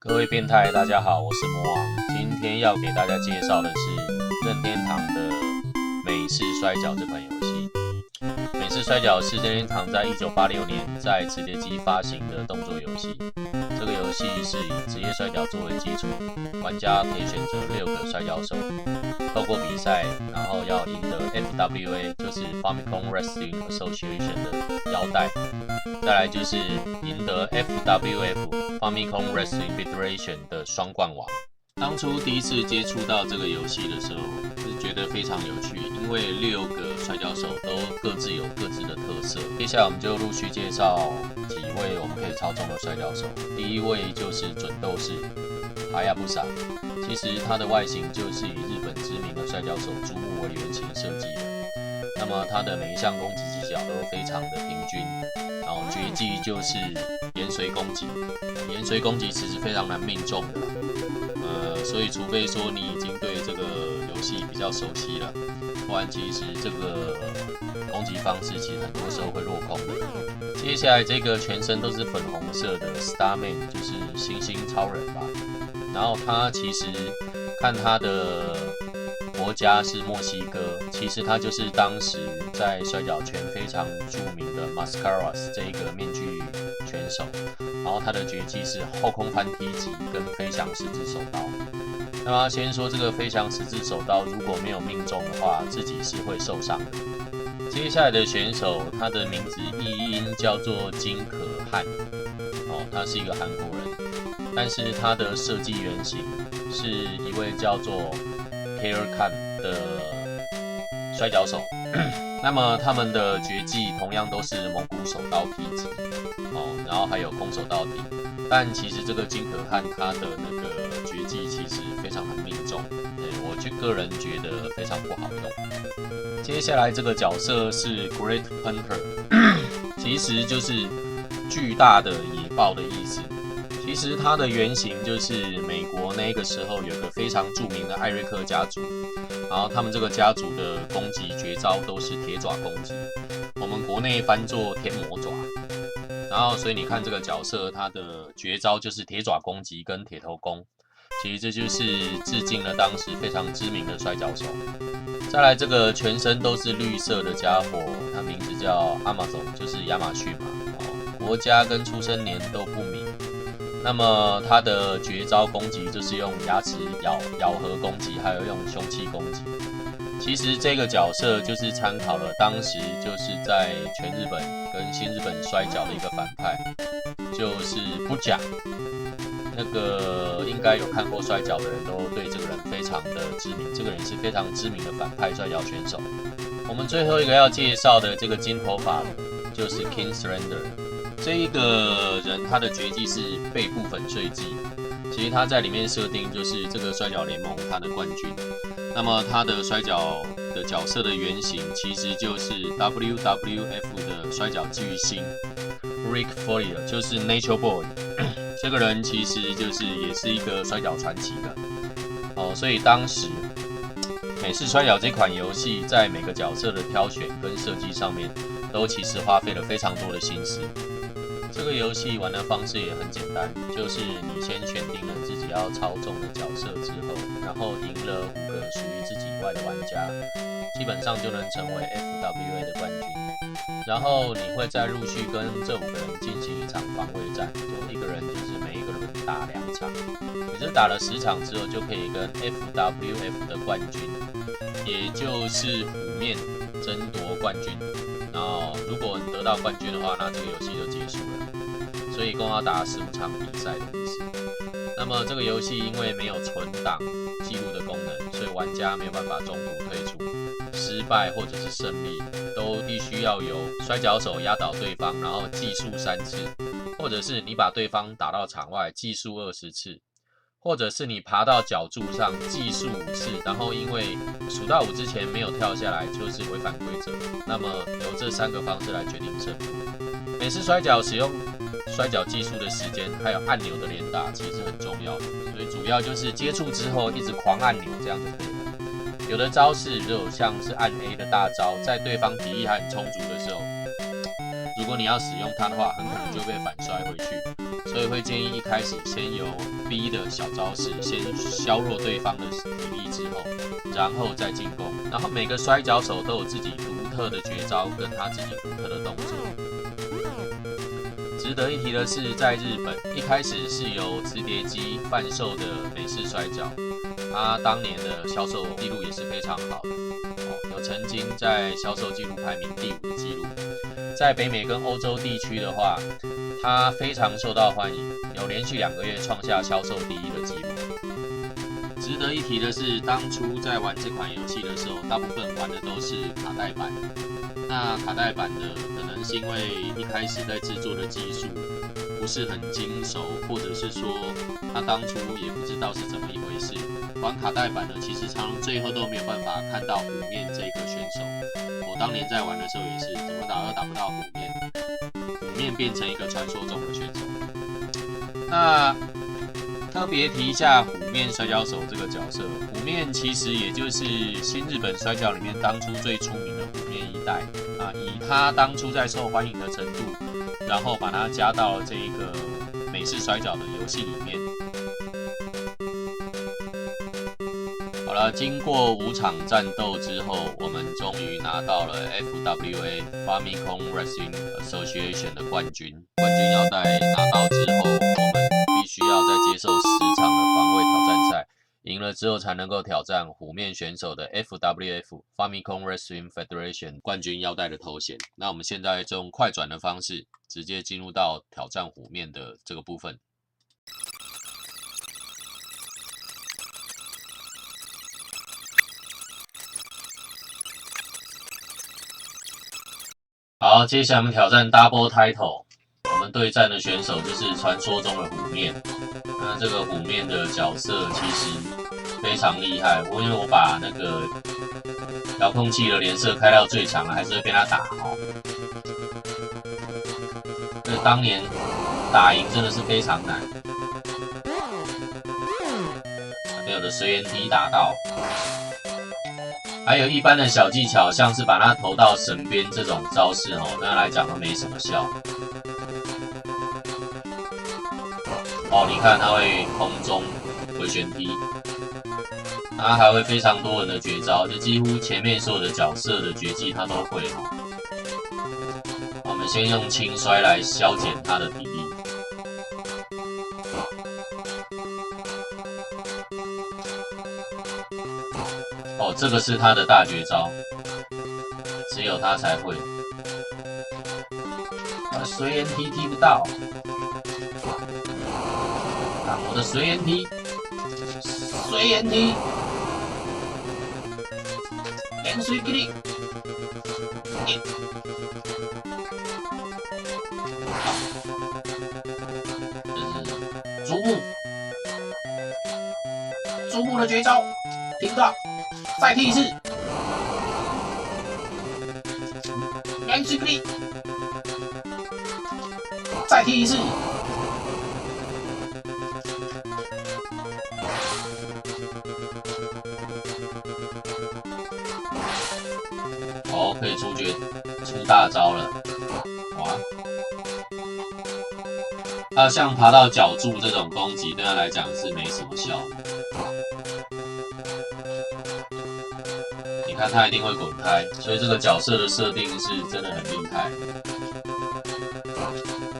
各位变态，大家好，我是魔王。今天要给大家介绍的是任天堂的美式摔角这款游戏。美式摔角是任天堂在1986年在磁碟机发行的动作游戏。这个游戏是以职业摔角作为基础，玩家可以选择6个摔角手，透过比赛，然后要赢得 FWA， 就是 Famicom Wrestling Association 的腰带。再来就是赢得 FWF Famicom Wrestling Federation 的双冠王。当初第一次接触到这个游戏的时候，是觉得非常有趣，因为6个摔角手都各自有各自的特色。接下来我们就陆续介绍几位我们可以操纵的摔角手。第一位就是准斗士哈亚布萨，其实它的外形就是以日本知名的摔角手猪木为原型设计的。那么它的每一项攻击技巧都非常的平均，然后绝技就是延随攻击。延随攻击其实非常难命中的啦，所以除非说你已经对这个游戏比较熟悉了，不然其实这个攻击方式其实很多时候会落空的。接下来这个全身都是粉红色的 Starman 就是星星超人吧，然后他其实看他的国家是墨西哥，其实他就是当时在摔角圈非常著名的 Mascaras 这一个面具拳手，然后他的绝技是后空翻踢击跟飞翔十字手刀。那么先说这个飞翔十字手刀，如果没有命中的话，自己是会受伤的。接下来的选手，他的名字译音叫做金可汗，他是一个韩国人，但是他的设计原型是一位叫做 Kair Khan 的摔角手。那么他们的绝技同样都是蒙古手刀劈击，然后还有空手道体。但其实这个金可汗他的那个绝技其实非常难命中，我个人觉得非常不好用。接下来这个角色是 Great Hunter， 其实就是巨大的野豹的意思。其实它的原型就是美国那个时候有个非常著名的艾瑞克家族，然后他们这个家族的攻击绝招都是铁爪攻击，我们国内翻作天魔爪。然后所以你看这个角色，他的绝招就是铁爪攻击跟铁头功，其实这就是致敬了当时非常知名的摔角手。再来这个全身都是绿色的家伙，他名字叫 Amazon， 就是亚马逊嘛，国家跟出生年都不明。那么他的绝招攻击就是用牙齿咬合攻击，还有用凶器攻击。其实这个角色就是参考了当时就是在全日本跟新日本摔角的一个反派，就是不假。那个应该有看过摔角的人都对这个人非常的知名，这个人是非常知名的反派摔角选手。我们最后一个要介绍的这个金头发就是 King Surrender。这一个人他的绝技是背部粉碎技，其实他在里面设定就是这个摔角联盟他的冠军。那么他的摔角的角色的原型其实就是 WWF 的摔角巨星 Ric Flair， 就是 Nature Boy。这个人其实就是也是一个摔角传奇的，所以当时美式摔角这款游戏在每个角色的挑选跟设计上面都其实花费了非常多的心思。这个游戏玩的方式也很简单，就是你先选定了自己要操纵的角色之后，然后赢了5个属于自己以外的玩家，基本上就能成为 FWA 的冠军。然后你会再陆续跟这5个人进行一场防卫战，就一个人就是每一个人打2场，也就是打了10场之后就可以跟 FWF 的冠军，也就是虎面争夺冠军。然后如果你得到冠军的话，那这个游戏就结束了。所以一共要打15场比赛的意思。那么这个游戏因为没有存档记录的功能，所以玩家没有办法中途退出，失败或者是胜利都必须要由摔角手压倒对方，然后计数3次，或者是你把对方打到场外计数20次，或者是你爬到角柱上计数5次，然后因为数到5之前没有跳下来就是违反规则。那么由这3个方式来决定胜负。美式摔角使用摔角技术的时间还有按钮的连打其实很重要的，所以主要就是接触之后一直狂按钮，这样就可以了。有的招式就像是按 A 的大招，在对方体力还很充足的时候，如果你要使用它的话，很可能就被反摔回去，所以会建议一开始先由 B 的小招式先削弱对方的体力之后，然后再进攻。然后每个摔跤手都有自己独特的绝招跟他自己独特的动作。值得一提的是，在日本一开始是由磁碟机贩售的美式摔跤，它当年的销售记录也是非常好的，有曾经在销售记录排名第5的记录。在北美跟欧洲地区的话，它非常受到欢迎，有连续2个月创下销售第1的记录。值得一提的是，当初在玩这款游戏的时候，大部分玩的都是卡带版。那卡带版的可能是因为一开始在制作的技术不是很精熟，或者是说他当初也不知道是怎么一回事。玩卡带版呢，其实常常最后都没有办法看到虎面这个选手。我当年在玩的时候也是，怎么打都打不到虎面，虎面变成一个传说中的选手。那特别提一下虎面摔跤手这个角色，虎面其实也就是新日本摔跤里面当初最出名的虎面一代啊，以他当初在受欢迎的程度，然后把它加到了这一个美式摔跤的游戏里面。好了，经过5场战斗之后，我们终于拿到了 FWA Famicom Wrestling Association 的冠军。冠军腰带拿到之后，我们必须要再接受10场的防卫挑战赛，赢了之后才能够挑战虎面选手的 FWF Famicom Wrestling Federation 冠军腰带的头衔。那我们现在就用快转的方式，直接进入到挑战虎面的这个部分。好，接下来我们挑战 Double Title。我们对战的选手就是传说中的虎面。那这个虎面的角色其实非常厉害，因为我把那个遥控器的连射开到最强了，还是会被他打哦。这当年打赢真的是非常难。没有的随缘踢打到。还有一般的小技巧，像是把它投到神边这种招式哦，那来讲都没什么效。哦，你看它会空中回旋踢，它还会非常多人的绝招，就几乎前面所有的角色的绝技它都会哦。我们先用轻摔来消减它的体力。哦，这个是他的大绝招，只有他才会。随缘踢踢不到，啊，我的随缘踢，随缘踢，连随给你，好，这是竹木的绝招，踢不到。再踢一次，连续踢，再踢一次，哦，可以出大招了，哇！像爬到角柱这种攻击，对他来讲是没什么效的。看他一定会滚开，所以这个角色的设定是真的很厉害。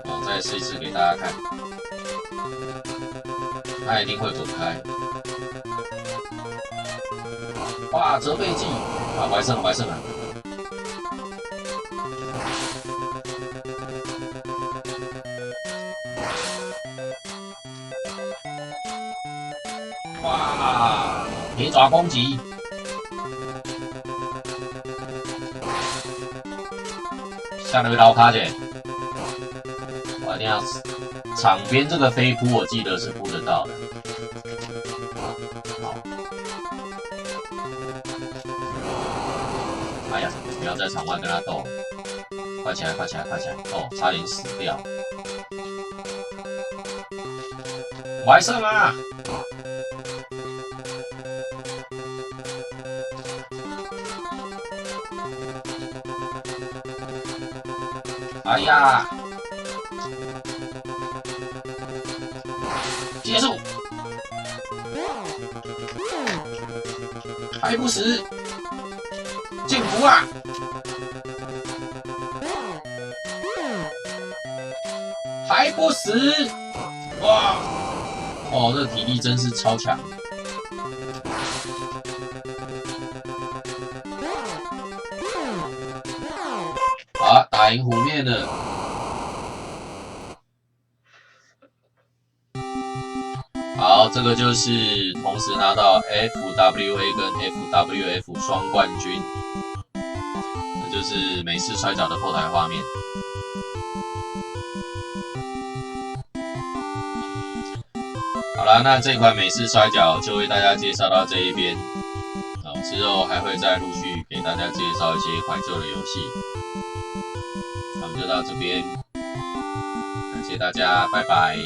我再试一次给大家看，他一定会滚开。哇，折背技啊，完胜了！哇，铁爪攻击！下那个刀卡姐，我一定要场边这个飞扑，我记得是扑得到的。好，哎呀，不要在场外跟他斗，快起来！哦，差点死掉。我还剩啊！哎呀，结束，还不死，进服啊！还不死，哇！哦，这体力真是超强。好，打赢虎面了。好，这个就是同时拿到 FWA 跟 FWF 双冠军，这就是美式摔角的后台画面。好啦，那这款美式摔角就为大家介绍到这一边。之后还会再陆续给大家介绍一些怀旧的游戏。那我们就到这边，感谢大家，拜拜。